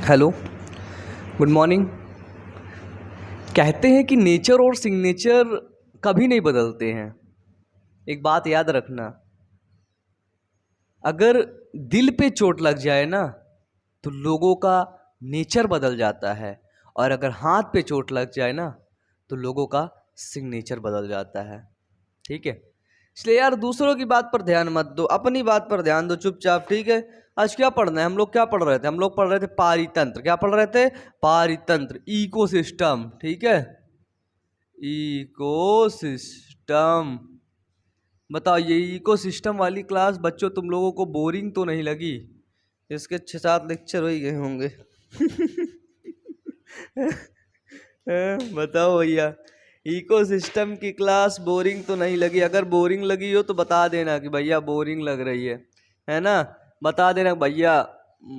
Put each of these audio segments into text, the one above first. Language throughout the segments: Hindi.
Hello, good morning. कहते हैं कि नेचर और सिग्नेचर कभी नहीं बदलते हैं। एक बात याद रखना, अगर दिल पे चोट लग जाए ना तो लोगों का नेचर बदल जाता है, और अगर हाथ पे चोट लग जाए ना तो लोगों का सिग्नेचर बदल जाता है। ठीक है, इसलिए यार दूसरों की बात पर ध्यान मत दो, अपनी बात पर ध्यान दो चुपचाप। ठीक है, आज क्या पढ़ना है? हम लोग क्या पढ़ रहे थे? हम लोग पढ़ रहे थे पारितंत्र। क्या पढ़ रहे थे? पारितंत्र, इकोसिस्टम। ठीक है, इकोसिस्टम। बताओ, ये इकोसिस्टम वाली क्लास बच्चों तुम लोगों को बोरिंग तो नहीं लगी? इसके 6-7 लेक्चर हो ही गए होंगे। बताओ भैया, इकोसिस्टम की क्लास बोरिंग तो नहीं लगी? अगर बोरिंग लगी हो तो बता देना कि भैया बोरिंग लग रही है ना? बता देना भैया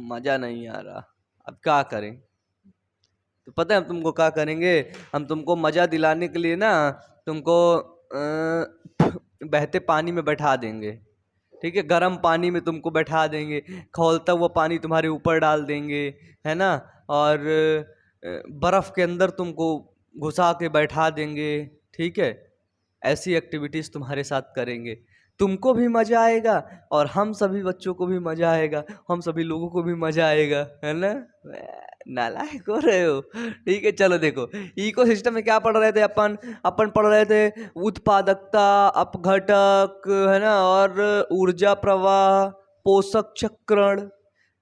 मजा नहीं आ रहा। अब क्या करें? तो पता है हम तुमको क्या करेंगे? हम तुमको मजा दिलाने के लिए ना तुमको बहते पानी में बैठा देंगे। ठीक है, गर्म पानी में तुमको बैठा देंगे, खौलता हुआ पानी तुम्हारे ऊपर डाल देंगे, है ना? और बर्फ के अंदर तुमको घुसा के बैठा देंगे। ठीक है, ऐसी एक्टिविटीज़ तुम्हारे साथ करेंगे, तुमको भी मज़ा आएगा और हम सभी बच्चों को भी मज़ा आएगा, हम सभी लोगों को भी मज़ा आएगा, है ना? नालायक हो रहे हो। ठीक है, चलो देखो, इकोसिस्टम में क्या पढ़ रहे थे अपन? अपन पढ़ रहे थे उत्पादकता, अपघटक, है ना, और ऊर्जा प्रवाह, पोषक चक्रण।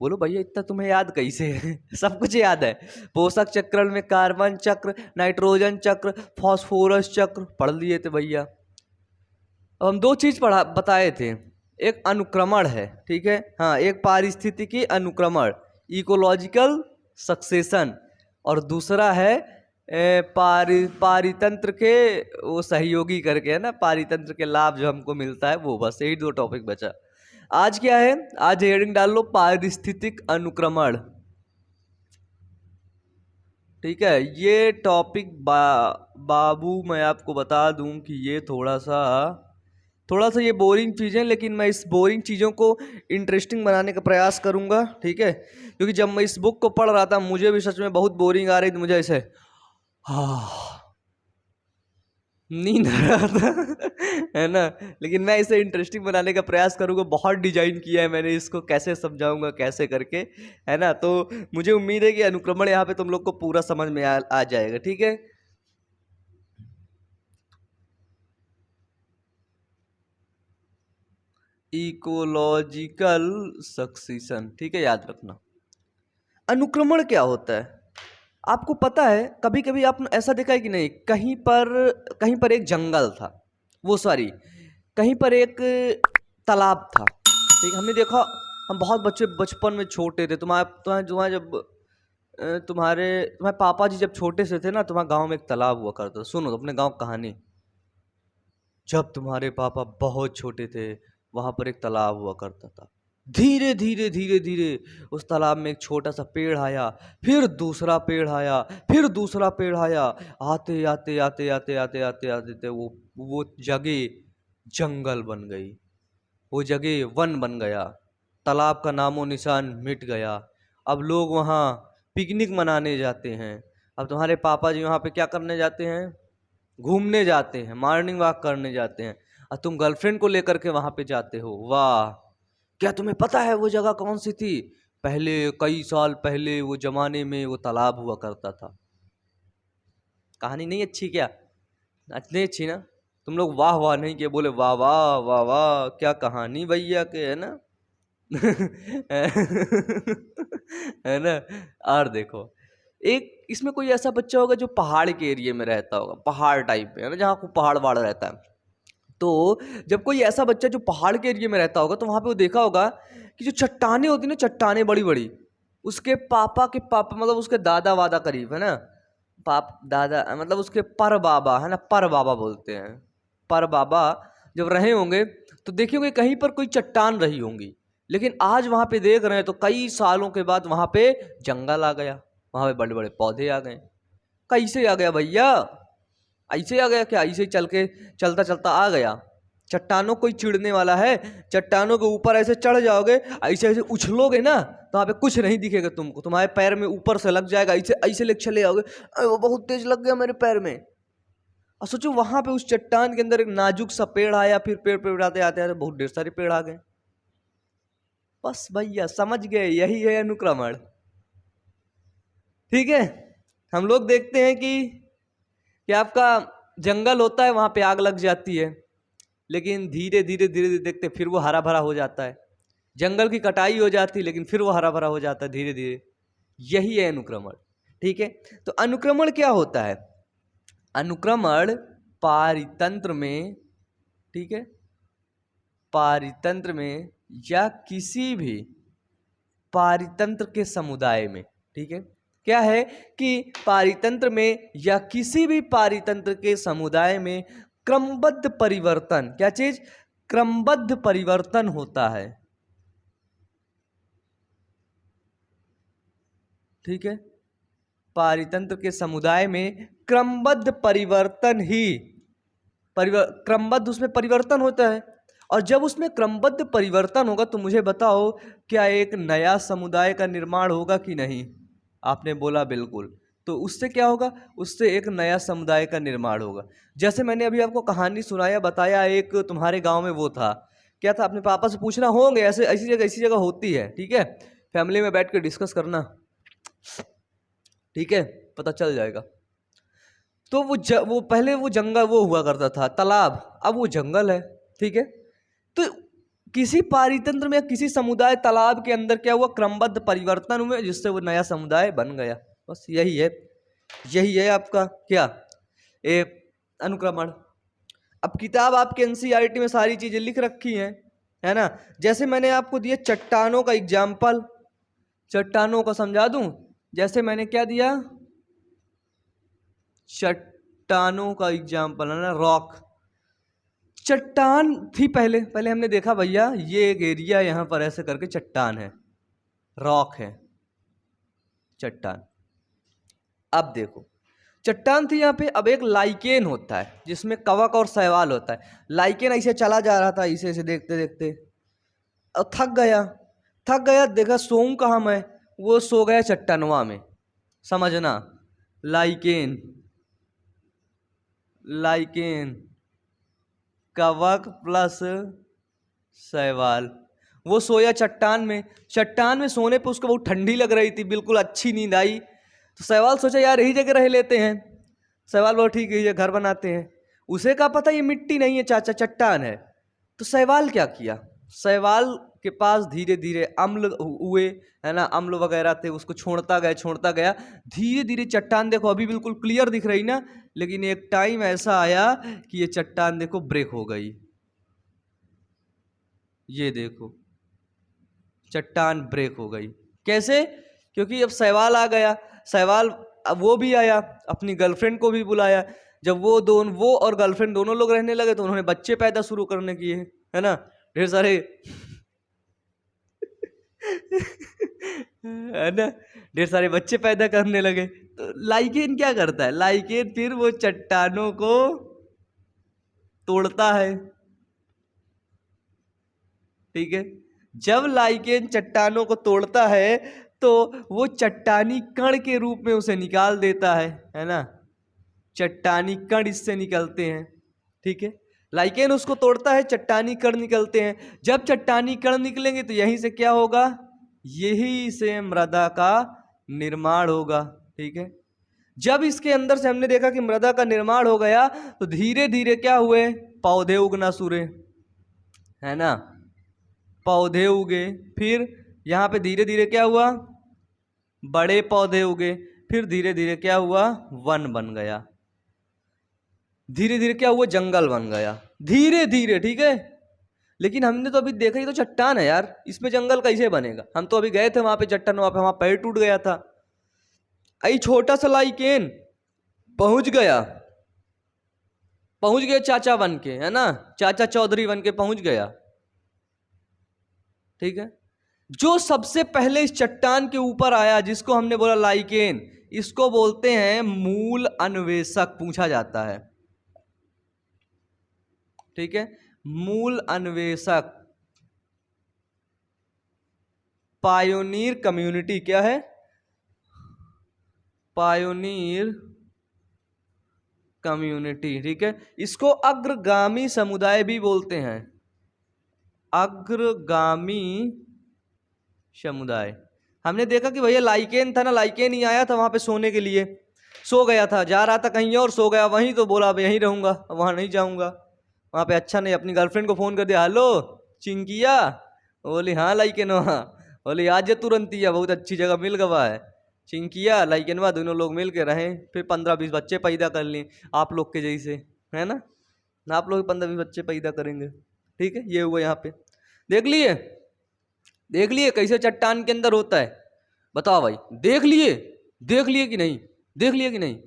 बोलो भैया इतना तुम्हें याद कैसे है? सब कुछ याद है। पोषक चक्रण में कार्बन चक्र, नाइट्रोजन चक्र, फास्फोरस चक्र पढ़ लिए थे भैया। अब हम दो चीज पढ़ा बताए थे, एक अनुक्रमण है, ठीक है, हाँ, एक पारिस्थितिकी अनुक्रमण, इकोलॉजिकल सक्सेशन, और दूसरा है पारितंत्र के वो सहयोगी करके, है ना, पारितंत्र के लाभ जो हमको मिलता है वो। बस यही दो टॉपिक बचा। आज क्या है? आज हेडिंग डाल लो पारिस्थितिक अनुक्रमण। ठीक है, ये टॉपिक बाबू मैं आपको बता दूं कि ये थोड़ा सा ये बोरिंग चीज़ें, लेकिन मैं इस बोरिंग चीज़ों को इंटरेस्टिंग बनाने का प्रयास करूंगा। ठीक है, क्योंकि जब मैं इस बुक को पढ़ रहा था मुझे भी सच में बहुत बोरिंग आ रही थी, मुझे ऐसे नींद आ रहा था। है ना? लेकिन मैं इसे इंटरेस्टिंग बनाने का प्रयास करूंगा। बहुत डिजाइन किया है मैंने इसको, कैसे समझाऊंगा कैसे करके, है ना? तो मुझे उम्मीद है कि अनुक्रमण यहाँ पे तुम लोग को पूरा समझ में आ जाएगा। ठीक है, इकोलॉजिकल सक्सेशन, ठीक है, याद रखना। अनुक्रमण क्या होता है आपको पता है? कभी कभी आपने ऐसा देखा है कि नहीं, कहीं पर एक जंगल था, वो सॉरी, कहीं पर एक तालाब था। ठीक, हमने देखा, हम बहुत बच्चे बचपन में छोटे थे, तुम्हारे तुम्हारे जब तुम्हारे पापा जी जब छोटे से थे ना, तुम्हारे गांव में एक तालाब हुआ करता था। सुनो तो अपने गांव कहानी, जब तुम्हारे पापा बहुत छोटे थे वहां पर एक तालाब हुआ करता था। धीरे धीरे धीरे धीरे उस तालाब में एक छोटा सा पेड़ आया, फिर दूसरा पेड़ आया, फिर दूसरा पेड़ आया। आते आते आते आते आते आते आते वो जगह जंगल बन गई, वो जगह वन बन गया, तालाब का नामो निशान मिट गया। अब लोग वहाँ पिकनिक मनाने जाते हैं। अब तुम्हारे पापा जी वहाँ पे क्या करने जाते हैं? घूमने जाते हैं, मॉर्निंग वॉक करने जाते हैं, और तुम गर्लफ्रेंड को लेकर के वहाँ पे जाते हो। वाह! क्या तुम्हें पता है वो जगह कौन सी थी? पहले, कई साल पहले वो जमाने में वो तालाब हुआ करता था। कहानी नहीं अच्छी क्या? नहीं अच्छी ना? तुम लोग वाह वाह नहीं किए, बोले वाह वाह वाह वाह, क्या कहानी भैया के, है ना? है ना? और देखो, एक इसमें कोई ऐसा बच्चा होगा जो पहाड़ के एरिया में रहता होगा, पहाड़ टाइप में, है ना, जहाँ को पहाड़ वहाड़ रहता है। तो जब कोई ऐसा बच्चा जो पहाड़ के एरिया में रहता होगा तो वहां पे वो देखा होगा कि जो चट्टाने होती है ना, चट्टाने बड़ी बड़ी, उसके पापा के पापा, मतलब उसके दादा वादा करीब, है ना, दादा मतलब उसके पर बाबा, है ना, पर बाबा बोलते हैं, पर बाबा जब रहे होंगे तो देखे होंगे कहीं पर कोई चट्टान रही होंगी। लेकिन आज वहां पे देख रहे हैं तो कई सालों के बाद वहां पे जंगल आ गया, वहां पे बड़े बड़े पौधे आ गए। कैसे आ गया भैया? ऐसे आ गया क्या? ऐसे ही चलता चलता आ गया? चट्टानों कोई चिढ़ने वाला है? चट्टानों के ऊपर ऐसे चढ़ जाओगे, ऐसे ऐसे उछलोगे ना, तो वहाँ पे कुछ नहीं दिखेगा तुमको, तुम्हारे पैर में ऊपर से लग जाएगा, ऐसे ऐसे लेके चले जाओगे, वो बहुत तेज लग गया मेरे पैर में। और सोचो वहां पे उस चट्टान के अंदर एक नाजुक सा पेड़ आया, फिर पेड़ पे आते आते आते बहुत ढेर सारे पेड़ आ गए। बस भैया समझ गए, यही है अनुक्रमण। ठीक है, हम लोग देखते हैं कि आपका जंगल होता है, वहां पे आग लग जाती है, लेकिन धीरे धीरे धीरे धीरे देखते फिर वो हरा भरा हो जाता है। जंगल की कटाई हो जाती है, लेकिन फिर वो हरा भरा हो जाता है धीरे धीरे। यही है अनुक्रमण। ठीक है, तो अनुक्रमण क्या होता है? अनुक्रमण पारितंत्र में, ठीक है, पारितंत्र में या किसी भी पारितंत्र के समुदाय में, ठीक है, क्या है कि पारितंत्र में या किसी भी पारितंत्र के समुदाय में क्रमबद्ध परिवर्तन, क्या चीज? क्रमबद्ध परिवर्तन होता है। ठीक है, पारितंत्र के समुदाय में क्रमबद्ध परिवर्तन ही क्रमबद्ध उसमें परिवर्तन होता है। और जब उसमें क्रमबद्ध परिवर्तन होगा तो मुझे बताओ, क्या एक नया समुदाय का निर्माण होगा कि नहीं? आपने बोला बिल्कुल। तो उससे क्या होगा? उससे एक नया समुदाय का निर्माण होगा। जैसे मैंने अभी आपको कहानी सुनाया, बताया, एक तुम्हारे गांव में वो था, क्या था, अपने पापा से पूछना, होंगे ऐसे, ऐसी जगह होती है। ठीक है, फैमिली में बैठ के डिस्कस करना, ठीक है, पता चल जाएगा। तो वो पहले वो जंगल वो हुआ करता था, तालाब, अब वो जंगल है। ठीक है, तो किसी पारितंत्र में किसी समुदाय तालाब के अंदर क्या हुआ? क्रमबद्ध परिवर्तन हुए, जिससे वो नया समुदाय बन गया। बस यही है आपका क्या, अनुक्रमण। अब किताब आपके एनसीईआरटी में सारी चीजें लिख रखी हैं, है ना। जैसे मैंने आपको दिया चट्टानों का एग्जाम्पल, चट्टानों का समझा दूं। जैसे मैंने क्या दिया? चट्टानों का एग्जाम्पल है ना, रॉक। चट्टान थी पहले हमने देखा भैया, ये एक एरिया यहां पर ऐसे करके चट्टान है, रॉक है, चट्टान। अब देखो, चट्टान थी यहाँ पे, अब एक लाइकेन होता है जिसमें कवक और शैवाल होता है। लाइकेन ऐसे चला जा रहा था, इसे ऐसे देखते देखते, और थक गया, देखा सोऊं कहाँ मैं, वो सो गया चट्टानवा में। समझना, लाइकेन कवक प्लस शैवाल, वो सोया चट्टान में सोने पे उसको बहुत ठंडी लग रही थी, बिल्कुल अच्छी नींद आई। तो शैवाल सोचा यार यही जगह रह लेते हैं। शैवाल बोला ठीक है, ये घर बनाते हैं। उसे क्या पता ये मिट्टी नहीं है चाचा, चट्टान है। तो शैवाल क्या किया? शैवाल के पास धीरे धीरे अम्ल हुए, है ना, अम्ल वगैरह थे, उसको छोड़ता गया धीरे धीरे। चट्टान देखो अभी बिल्कुल क्लियर दिख रही ना, लेकिन एक टाइम ऐसा आया कि ये चट्टान देखो ब्रेक हो गई। ये देखो चट्टान ब्रेक हो गई। कैसे? क्योंकि अब शैवाल आ गया। शैवाल अब वो भी आया, अपनी गर्लफ्रेंड को भी बुलाया। जब वो और गर्लफ्रेंड दोनों लोग रहने लगे तो उन्होंने बच्चे पैदा शुरू करने किए, है ना, ढेर सारे है ना, ढेर सारे बच्चे पैदा करने लगे। तो लाइकेन क्या करता है? लाइकेन फिर वो चट्टानों को तोड़ता है। ठीक है, जब लाइकेन चट्टानों को तोड़ता है तो वो चट्टानी कण के रूप में उसे निकाल देता है ना, चट्टानी कण इससे निकलते हैं। ठीक है, लाइकेन उसको तोड़ता है, चट्टानी कण निकलते हैं। जब चट्टानी कण निकलेंगे तो यहीं से क्या होगा? यही से मृदा का निर्माण होगा। ठीक है, जब इसके अंदर से हमने देखा कि मृदा का निर्माण हो गया तो धीरे धीरे क्या हुए? पौधे उगना शुरू, है ना, पौधे उगे। फिर यहाँ पे धीरे धीरे क्या हुआ? बड़े पौधे उगे। फिर धीरे धीरे क्या हुआ? वन बन गया। धीरे धीरे क्या हुआ? जंगल बन गया धीरे धीरे। ठीक है, लेकिन हमने तो अभी देखा, ये तो चट्टान है यार, इसमें जंगल कैसे बनेगा? हम तो अभी गए थे वहां पे चट्टान, वहां पे हमारा पैर टूट गया था। आई छोटा सा लाइकेन पहुंच गया चाचा बन के, है ना, चाचा चौधरी बन के पहुंच गया। ठीक है, जो सबसे पहले इस चट्टान के ऊपर आया, जिसको हमने बोला लाइकेन, इसको बोलते हैं मूल अन्वेषक, पूछा जाता है। ठीक है, मूल अन्वेषक, पायोनियर कम्युनिटी, क्या है? पायोनियर कम्युनिटी, ठीक है। इसको अग्रगामी समुदाय भी बोलते हैं, अग्रगामी समुदाय। हमने देखा कि भैया लाइकेन था ना, लाइकेन ही आया था वहां पे सोने के लिए, सो गया था, जा रहा था कहीं और सो गया वहीं, तो बोला अब यहीं रहूंगा, वहां नहीं जाऊंगा, वहां पे अच्छा नहीं। अपनी गर्लफ्रेंड को फोन कर दिया, हेलो चिंकिया, बोली हाँ लाइकेन, वहाँ बोली आज जे तुरंत ही, बहुत अच्छी जगह मिल गवा है। चिंकिया लाइकेनवा दोनों लोग मिल के रहें, फिर 15-20 बच्चे पैदा कर लिए आप लोग के जैसे, है ना? आप लोग 15-20 बच्चे पैदा करेंगे, ठीक है। ये हुआ यहाँ पे, देख लिए, देख लिए कैसे चट्टान के अंदर होता है, बताओ भाई, देख लिए, देख लिए कि नहीं, देख लिए कि नहीं?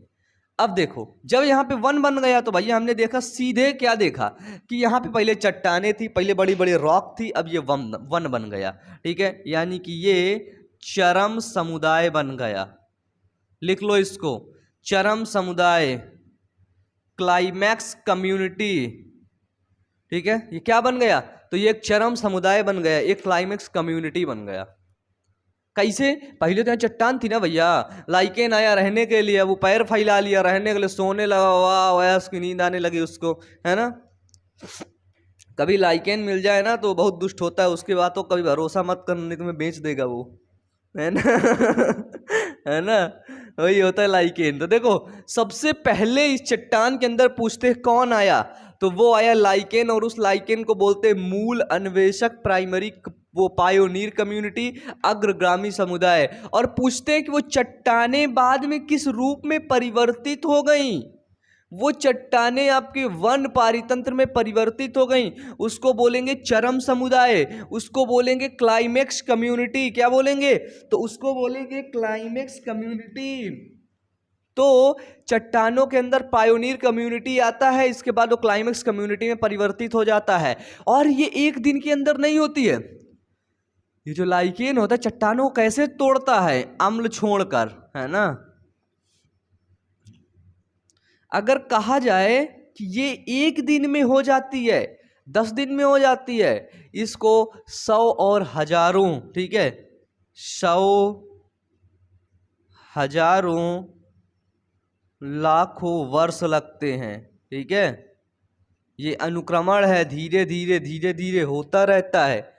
अब देखो, जब यहाँ पे वन बन गया तो भैया हमने देखा सीधे, क्या देखा कि यहाँ पे पहले चट्टाने थी, पहले बड़ी बड़ी रॉक थी, अब ये वन बन गया, ठीक है। यानी कि ये चरम समुदाय बन गया, लिख लो इसको, चरम समुदाय, क्लाइमैक्स कम्युनिटी, ठीक है। ये क्या बन गया? तो ये एक चरम समुदाय बन गया, एक क्लाइमैक्स कम्युनिटी बन गया। कैसे? पहले तो यहाँ चट्टान थी ना भैया, लाइकेन आया रहने के लिए, वो पैर फैला लिया रहने के लिए, सोने लगा, वाह उसकी नींद आने लगी उसको, है ना? कभी लाइकेन मिल जाए ना तो बहुत दुष्ट होता है, उसके बाद तो कभी भरोसा मत करने, तुम्हें बेच देगा वो, है ना? है ना? वही होता है लाइकेन। तो देखो, सबसे पहले इस चट्टान के अंदर पूछते कौन आया, तो वो आया लाइकेन, और उस लाइकेन को बोलते मूल अन्वेषक, प्राइमरी वो पायोनियर कम्युनिटी, अग्रगामी समुदाय। और पूछते कि वो चट्टाने बाद में किस रूप में परिवर्तित हो गई, वो चट्टाने आपके वन पारितंत्र में परिवर्तित हो गई, उसको बोलेंगे चरम समुदाय, उसको बोलेंगे क्लाइमैक्स कम्युनिटी। क्या बोलेंगे? तो उसको बोलेंगे क्लाइमैक्स कम्युनिटी। तो चट्टानों के अंदर पायोनियर कम्युनिटी आता है, इसके बाद वो क्लाइमैक्स कम्युनिटी में परिवर्तित हो जाता है। और ये एक दिन के अंदर नहीं होती है, ये जो लाइकेन होता है चट्टानों को कैसे तोड़ता है, अम्ल छोड़कर, है ना? अगर कहा जाए कि ये एक दिन में हो जाती है, 10 दिन में हो जाती है, इसको 100 और हजारों, ठीक है, 100, हजारों, लाखों वर्ष लगते हैं, ठीक है। ये अनुक्रमण है, धीरे धीरे धीरे धीरे होता रहता है,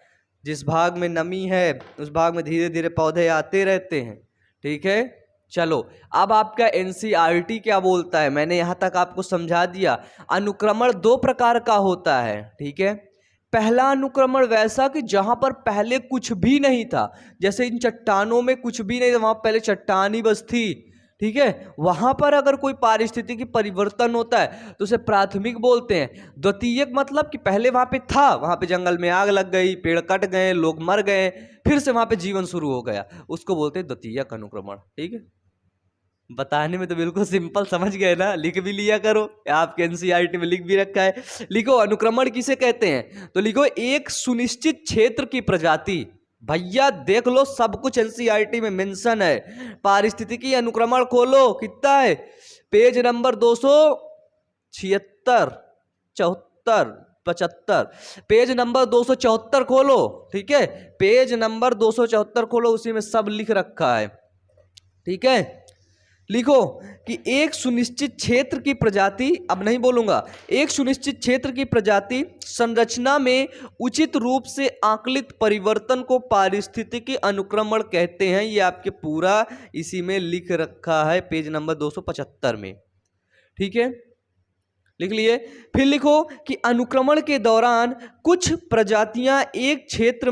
जिस भाग में नमी है उस भाग में धीरे धीरे पौधे आते रहते हैं, ठीक है। चलो, अब आपका एनसीईआरटी क्या बोलता है, मैंने यहां तक आपको समझा दिया। अनुक्रमण 2 प्रकार का होता है, ठीक है। पहला अनुक्रमण वैसा कि जहां पर पहले कुछ भी नहीं था, जैसे इन चट्टानों में कुछ भी नहीं था, वहां पहले चट्टान ही बस थी, ठीक है। वहां पर अगर कोई पारिस्थितिकी परिवर्तन होता है तो उसे प्राथमिक बोलते हैं। द्वितीयक मतलब कि पहले वहां पे था, वहां पे जंगल में आग लग गई, पेड़ कट गए, लोग मर गए, फिर से वहां पे जीवन शुरू हो गया, उसको बोलते हैं द्वितीयक अनुक्रमण, ठीक है। बताने में तो बिल्कुल सिंपल, समझ गए ना? लिख भी लिया करो, आपके एनसीईआरटी में लिख भी रखा है। लिखो अनुक्रमण किसे कहते हैं, तो लिखो एक सुनिश्चित क्षेत्र की प्रजाति। भैया देख लो, सब कुछ एनसीईआरटी में मेंशन है। पारिस्थितिकी अनुक्रमण खोलो, कितना है, पेज नंबर 276, 74, 75, पेज नंबर 274 खोलो, ठीक है। पेज नंबर 274 खोलो, उसी में सब लिख रखा है, ठीक है। लिखो कि एक सुनिश्चित क्षेत्र की प्रजाति, अब नहीं बोलूंगा, एक सुनिश्चित क्षेत्र की प्रजाति संरचना में उचित रूप से आकलित परिवर्तन को पारिस्थितिकी अनुक्रमण कहते हैं। ये आपके पूरा इसी में लिख रखा है, पेज नंबर 275 में, ठीक है, लिख लिए। फिर लिखो कि अनुक्रमण के दौरान कुछ प्रजातियां एक क्षेत्र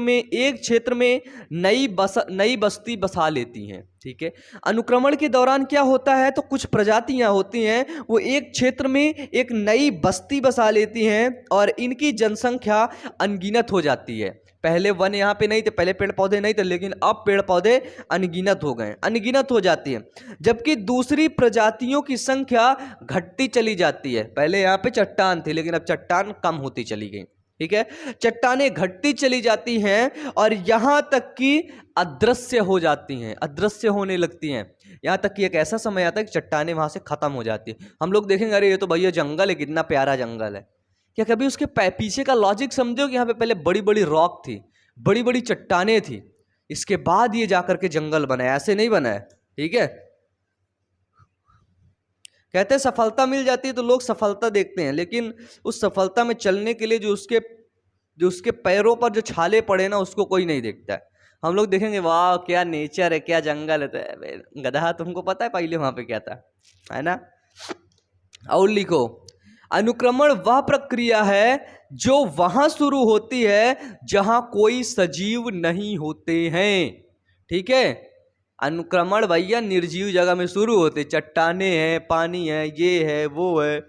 में नई बस्ती बसा लेती हैं, ठीक है। अनुक्रमण के दौरान क्या होता है, तो कुछ प्रजातियां होती हैं वो एक क्षेत्र में एक नई बस्ती बसा लेती हैं और इनकी जनसंख्या अनगिनत हो जाती है। पहले वन यहाँ पे नहीं थे, पहले पेड़ पौधे नहीं थे, लेकिन अब पेड़ पौधे अनगिनत हो गए, अनगिनत हो जाती है। जबकि दूसरी प्रजातियों की संख्या घटती चली जाती है। पहले यहाँ पे चट्टान थी, लेकिन अब चट्टान कम होती चली गई, ठीक है। चट्टानें घटती चली जाती हैं और यहां तक कि अदृश्य हो जाती हैं, अदृश्य होने लगती हैं। यहां तक कि एक ऐसा समय आता है कि चट्टानें वहां से खत्म हो जाती है। हम लोग देखेंगे, अरे ये तो भैया जंगल है, कितना प्यारा जंगल है, क्या कभी उसके पीछे का लॉजिक समझो कि यहाँ पे पहले बड़ी बड़ी रॉक थी, बड़ी बड़ी चट्टानें थी, इसके बाद ये जाकर के जंगल बना है, ऐसे नहीं बना है। ठीक है, कहते हैं सफलता मिल जाती है तो लोग सफलता देखते हैं, लेकिन उस सफलता में चलने के लिए जो उसके पैरों पर जो छाले पड़े ना, उसको कोई नहीं देखता है। हम लोग देखेंगे वाह क्या नेचर है, क्या जंगल है, तो गधा तुमको पता है पहले वहां पे क्या था, है ना। और लिखो, अनुक्रमण वह प्रक्रिया है जो वहां शुरू होती है जहां कोई सजीव नहीं होते हैं। ठीक है, अनुक्रमण भैया निर्जीव जगह में शुरू होते, चट्टाने हैं, पानी है, ये है, वो है,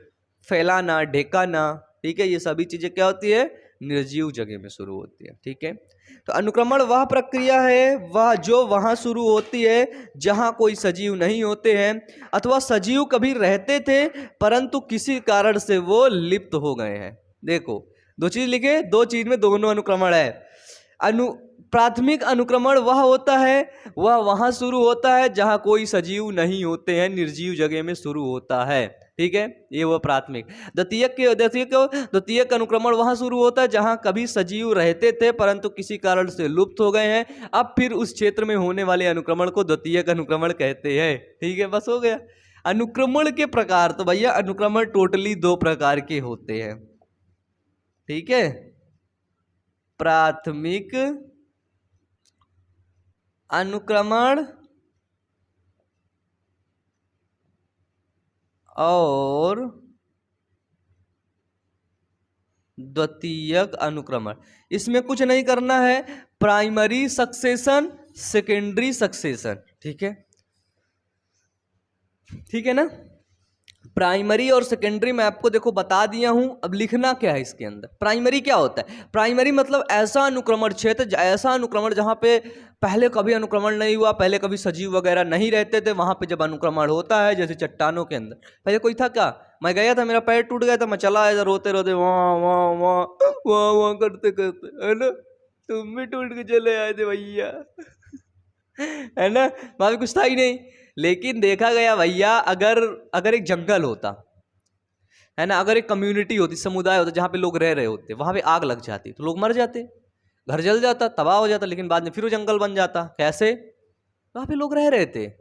फैलाना, ढेकाना, ठीक है, ये सभी चीजें क्या होती है, निर्जीव जगह में शुरू होती है। ठीक है, तो अनुक्रमण वह प्रक्रिया है वह जो वहां शुरू होती है जहां कोई सजीव नहीं होते हैं, अथवा सजीव कभी रहते थे परंतु किसी कारण से वो लिप्त हो गए हैं। देखो दो चीज लिखे, दो चीज में दोनों अनुक्रमण है। प्राथमिक अनुक्रमण वह होता है, वह वहां शुरू होता है जहां कोई सजीव नहीं होते हैं, निर्जीव जगह में शुरू होता है। ठीक है, ये वो प्राथमिक। द्वितीयक अनुक्रमण वहां शुरू होता है जहां कभी सजीव रहते थे परंतु किसी कारण से लुप्त हो गए हैं, अब फिर उस क्षेत्र में होने वाले अनुक्रमण को द्वितीयक अनुक्रमण कहते हैं। ठीक है, बस हो गया। अनुक्रमण के प्रकार, तो भैया अनुक्रमण टोटली दो प्रकार के होते हैं। ठीक है, प्राथमिक अनुक्रमण और द्वितीयक अनुक्रमण। इसमें कुछ नहीं करना है, प्राइमरी सक्सेशन, सेकेंडरी सक्सेशन। ठीक है, ठीक है ना। प्राइमरी और सेकेंडरी मैं आपको देखो बता दिया हूं, अब लिखना क्या है इसके अंदर। प्राइमरी क्या होता है, प्राइमरी मतलब ऐसा अनुक्रमण क्षेत्र, ऐसा अनुक्रमण जहां पे पहले कभी अनुक्रमण नहीं हुआ, पहले कभी सजीव वगैरह नहीं रहते थे, वहां पे जब अनुक्रमण होता है, जैसे चट्टानों के अंदर पहले कोई था क्या, मैं गया था, मेरा पैर टूट गया था, मैं चला आया रोते रोते वहाँ वहाँ वहाँ वहाँ वहाँ करते करते, है ना, तुम भी टूट के चले आए थे भैया, है ना, वहां पे कुछ था ही नहीं। लेकिन देखा गया भैया, अगर एक जंगल होता है ना, अगर एक कम्युनिटी होती, समुदाय होता जहाँ पे लोग रह रहे होते, वहां पे आग लग जाती तो लोग मर जाते, घर जल जाता, तबाह हो जाता, लेकिन बाद में फिर वो जंगल बन जाता। कैसे, वहां पे लोग रह रहे थे।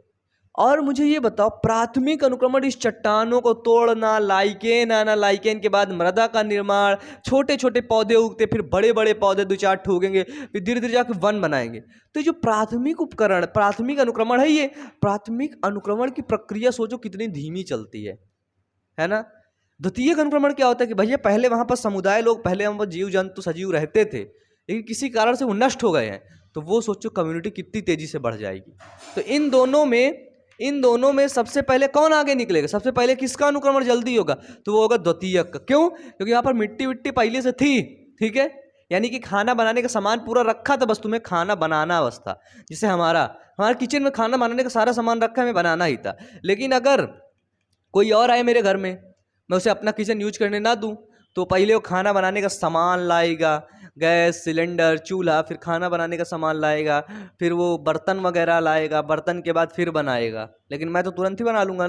और मुझे ये बताओ, प्राथमिक अनुक्रमण इस चट्टानों को तोड़ना, लाइकेन आना, लाइकेन के बाद मृदा का निर्माण, छोटे छोटे पौधे उगते, फिर बड़े बड़े पौधे दो चार ठोकेंगे, फिर धीरे धीरे जाकर वन बनाएंगे। तो जो प्राथमिक उपकरण, प्राथमिक अनुक्रमण है, ये प्राथमिक अनुक्रमण की प्रक्रिया सोचो कितनी धीमी चलती है ना। द्वितीयक अनुक्रमण क्या होता है कि भैया पहले वहां पर समुदाय लोग, पहले वहां पर जीव जंतु सजीव रहते थे, लेकिन किसी कारण से वो नष्ट हो गए हैं, तो वो सोचो कम्युनिटी कितनी तेजी से बढ़ जाएगी। तो इन दोनों में सबसे पहले कौन आगे निकलेगा, सबसे पहले किसका अनुक्रमण जल्दी होगा, तो वो होगा द्वितीयक का। क्यों, क्योंकि यहाँ पर मिट्टी विट्टी पहले से थी। ठीक है, यानी कि खाना बनाने का सामान पूरा रखा था, बस तुम्हें खाना बनाना बस था। जैसे हमारा किचन में खाना बनाने का सारा सामान रखा है, हमें बनाना ही था। लेकिन अगर कोई और आए मेरे घर में, मैं उसे अपना किचन यूज करने ना दूं, तो पहले वो खाना बनाने का सामान लाएगा, गैस सिलेंडर चूल्हा, फिर खाना बनाने का सामान लाएगा, फिर वो बर्तन वगैरह लाएगा, बर्तन के बाद फिर बनाएगा। लेकिन मैं तो तुरंत ही बना लूँगा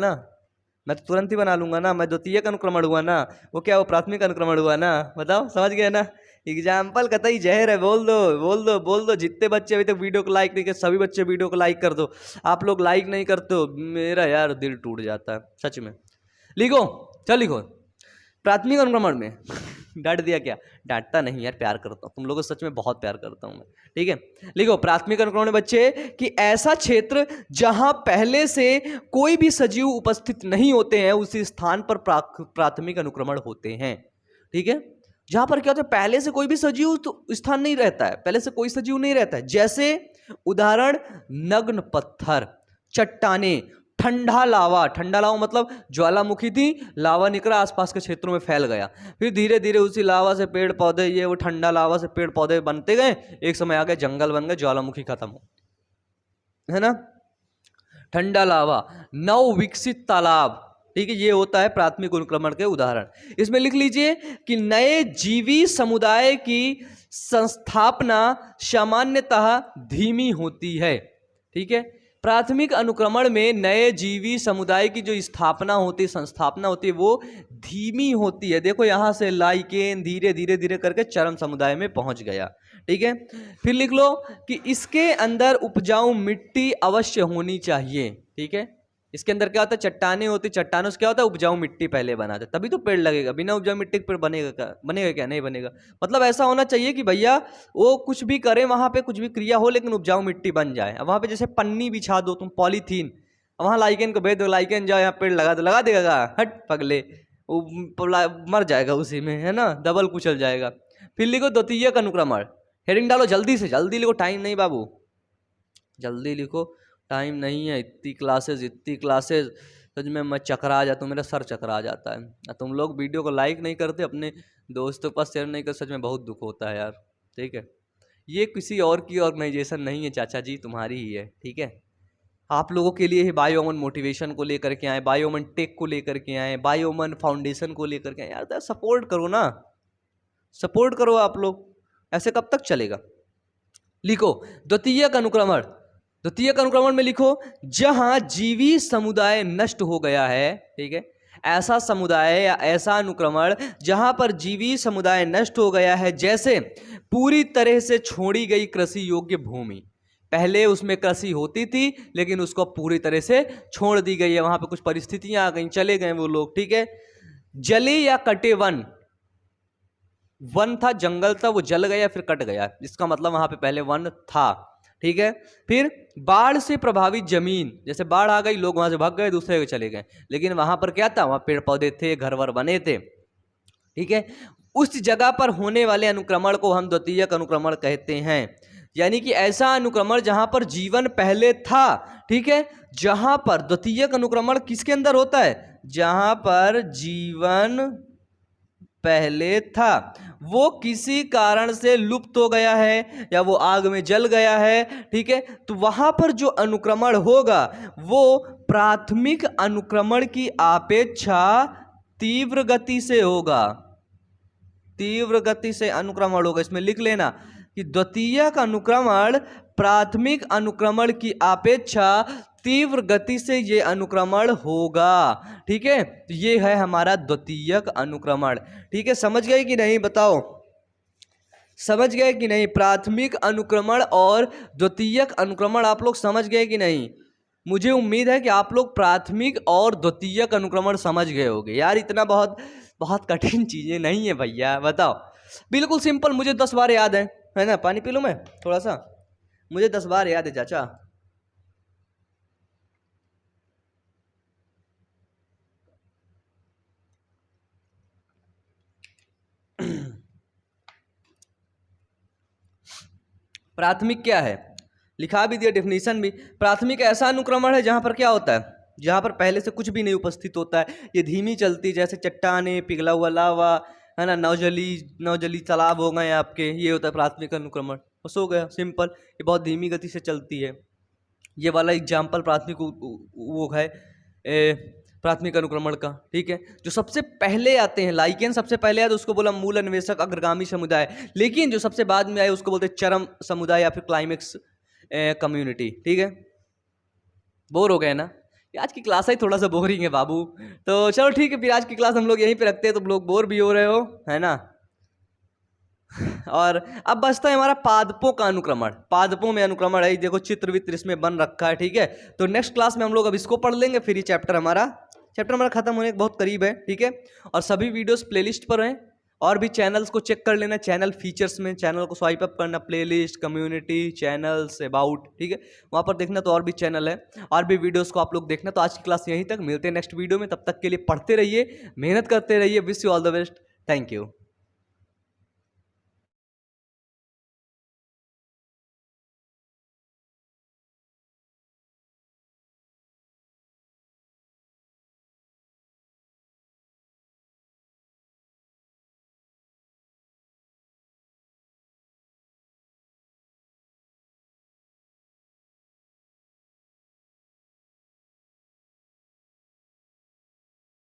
ना, मैं द्वितीयक अनुक्रमण हुआ ना, वो क्या, वो प्राथमिक अनुक्रमण हुआ ना। बताओ, समझ गए ना। एग्जाम्पल कतई जहर है, बोल दो। जितने बच्चे अभी तक वीडियो को लाइक नहीं करते, सभी बच्चे वीडियो को लाइक कर दो। आप लोग लाइक नहीं करते हो, मेरा यार दिल टूट जाता है सच में। लिखो, चल लिखो, प्राथमिक अनुक्रमण में डांट दिया क्या, डांटता नहीं यार, प्यार करता हूँ तुम लोगों को, सच में बहुत प्यार करता हूँ मैं। ठीक है, लिखो, प्राथमिक अनुक्रमण में बच्चे कि ऐसा क्षेत्र जहां पहले से कोई भी सजीव उपस्थित नहीं होते हैं, उसी स्थान पर प्राथमिक अनुक्रमण होते हैं। ठीक है, जहां पर क्या होता है, पहले से कोई भी सजीव तो स्थान नहीं रहता है, पहले से कोई सजीव नहीं रहता है। जैसे उदाहरण, नग्न पत्थर, चट्टाने, ठंडा लावा मतलब ज्वालामुखी थी, लावा निकला, आसपास के क्षेत्रों में फैल गया, फिर धीरे धीरे उसी लावा से पेड़ पौधे, ये वो ठंडा लावा से पेड़ पौधे बनते गए, एक समय आ गए जंगल बन गए, ज्वालामुखी खत्म हो, है ना। ठंडा लावा, नव विकसित तालाब। ठीक है, ये होता है प्राथमिक अनुक्रमण के उदाहरण। इसमें लिख लीजिए कि नए जीवी समुदाय की संस्थापना सामान्यतः धीमी होती है। ठीक है, प्राथमिक अनुक्रमण में नए जीवी समुदाय की जो स्थापना होती है, संस्थापना होती है, वो धीमी होती है। देखो यहाँ से लाइकेन धीरे धीरे धीरे करके चरम समुदाय में पहुंच गया। ठीक है, फिर लिख लो कि इसके अंदर उपजाऊ मिट्टी अवश्य होनी चाहिए। ठीक है, इसके अंदर क्या होता है, चट्टानें होती, चट्टानों से क्या होता है, उपजाऊ मिट्टी पहले बनाते, तभी तो पेड़ लगेगा। बिना उपजाऊ मिट्टी के पेड़ बनेगा क्या? बनेगा क्या? नहीं बनेगा। मतलब ऐसा होना चाहिए कि भैया वो कुछ भी करे, वहां पे कुछ भी क्रिया हो, लेकिन उपजाऊ मिट्टी बन जाए। अब वहां पे जैसे पन्नी बिछा दो तुम, पॉलीथीन, वहां लाइकेन को भेज दो, लाइकेन जाओ यहाँ पेड़ लगा दो, लगा देगा क्या? हट पगले, वो मर जाएगा उसी में, है ना, दबल कुचल जाएगा। फिर लिखो द्वितीयक अनुक्रमण, हेडिंग डालो जल्दी से, जल्दी लिखो, टाइम नहीं बाबू, जल्दी लिखो, टाइम नहीं है। इतनी क्लासेस सच में मैं चकरा जाता हूँ, मेरा सर चकरा जाता है। तुम लोग वीडियो को लाइक नहीं करते, अपने दोस्तों के पास शेयर नहीं करते, सच में बहुत दुख होता है यार। ठीक है, ये किसी और की ऑर्गेनाइजेशन नहीं है चाचा जी, तुम्हारी ही है। ठीक है, आप लोगों के लिए ही बायोमन मोटिवेशन को लेकर के आए, बायोमन टेक को लेकर के आए, बायोमन फाउंडेशन को लेकर के आए। यार तो सपोर्ट करो ना, सपोर्ट करो आप लोग, ऐसे कब तक चलेगा। लिखो द्वितीयक अनुक्रमण, द्वितीयक अनुक्रमण में लिखो जहां जीवी समुदाय नष्ट हो गया है। ठीक है, ऐसा समुदाय या ऐसा अनुक्रमण जहां पर जीवी समुदाय नष्ट हो गया है, जैसे पूरी तरह से छोड़ी गई कृषि योग्य भूमि। पहले उसमें कृषि होती थी लेकिन उसको पूरी तरह से छोड़ दी गई है, वहां पे कुछ परिस्थितियां आ गई, चले गए वो लोग। ठीक है, जले या कटे वन, वन था, जंगल था, वो जल गया फिर कट गया, इसका मतलब वहां पे पहले वन था। ठीक है, फिर बाढ़ से प्रभावित जमीन, जैसे बाढ़ आ गई, लोग वहां से भाग गए, दूसरे के चले गए, लेकिन वहां पर क्या था, वहां पेड़ पौधे थे, घर वर बने थे। ठीक है, उस जगह पर होने वाले अनुक्रमण को हम द्वितीयक अनुक्रमण कहते हैं। यानी कि ऐसा अनुक्रमण जहां पर जीवन पहले था। ठीक है, जहां पर द्वितीयक अनुक्रमण किसके अंदर होता है, जहां पर जीवन पहले था, वो किसी कारण से लुप्त हो गया है या वो आग में जल गया है। ठीक है, तो वहां पर जो अनुक्रमण होगा वो प्राथमिक अनुक्रमण की अपेक्षा तीव्र गति से होगा, तीव्र गति से अनुक्रमण होगा। इसमें लिख लेना कि द्वितीयक अनुक्रमण प्राथमिक अनुक्रमण की अपेक्षा तीव्र गति से ये अनुक्रमण होगा। ठीक है, तो ये है हमारा द्वितीयक अनुक्रमण। ठीक है, समझ गए कि नहीं, बताओ समझ गए कि नहीं। प्राथमिक अनुक्रमण और द्वितीयक अनुक्रमण आप लोग समझ गए कि नहीं। मुझे उम्मीद है कि आप लोग प्राथमिक और द्वितीयक अनुक्रमण समझ गए होंगे। यार इतना बहुत कठिन चीजें नहीं है भैया, बताओ, बिल्कुल सिंपल, मुझे 10 बार याद है ना। पानी पी लूं मैं थोड़ा सा, मुझे 10 बार याद है चाचा। प्राथमिक क्या है, लिखा भी दिया, डेफिनेशन भी। प्राथमिक ऐसा अनुक्रमण है जहां पर क्या होता है, जहां पर पहले से कुछ भी नहीं उपस्थित होता है, ये धीमी चलती, जैसे चट्टाने, पिघला हुआ लावा, है ना, नवजली तालाब हो गए आपके, ये होता है प्राथमिक अनुक्रमण। बस हो गया, सिंपल, ये बहुत धीमी गति से चलती है। ये वाला एग्जाम्पल प्राथमिक वो है प्राथमिक अनुक्रमण का। ठीक है, जो सबसे पहले आते हैं, लाइकेन सबसे पहले आए तो उसको बोला मूल अन्वेषक अग्रगामी समुदाय, लेकिन जो सबसे बाद में आए उसको बोलते चरम समुदाय या फिर क्लाइमेक्स कम्युनिटी। ठीक है, बोर हो गए ना, आज की क्लास ही थोड़ा सा बोरिंग है बाबू, तो चलो ठीक है, फिर आज की क्लास हम लोग यहीं पे रखते हैं, तुम लोग बोर भी हो रहे हो, है ना। और अब बचता है हमारा पादपों का अनुक्रमण। पादपों में अनुक्रमण है, देखो चित्र वित्र इसमें बन रखा है। ठीक है, तो नेक्स्ट क्लास में हम लोग अब इसको पढ़ लेंगे, फिर ये चैप्टर हमारा खत्म होने के बहुत करीब है। ठीक है, और सभी वीडियोस प्लेलिस्ट पर हैं, और भी चैनल्स को चेक कर लेना, चैनल फीचर्स में चैनल को स्वाइप अप करना, प्लेलिस्ट, कम्युनिटी, चैनल्स, अबाउट। ठीक है, वहाँ पर देखना, तो और भी चैनल है, और भी वीडियोस को आप लोग देखना। तो आज की क्लास यहीं तक, मिलते हैं नेक्स्ट वीडियो में, तब तक के लिए पढ़ते रहिए, मेहनत करते रहिए। Wish you all the best, thank you.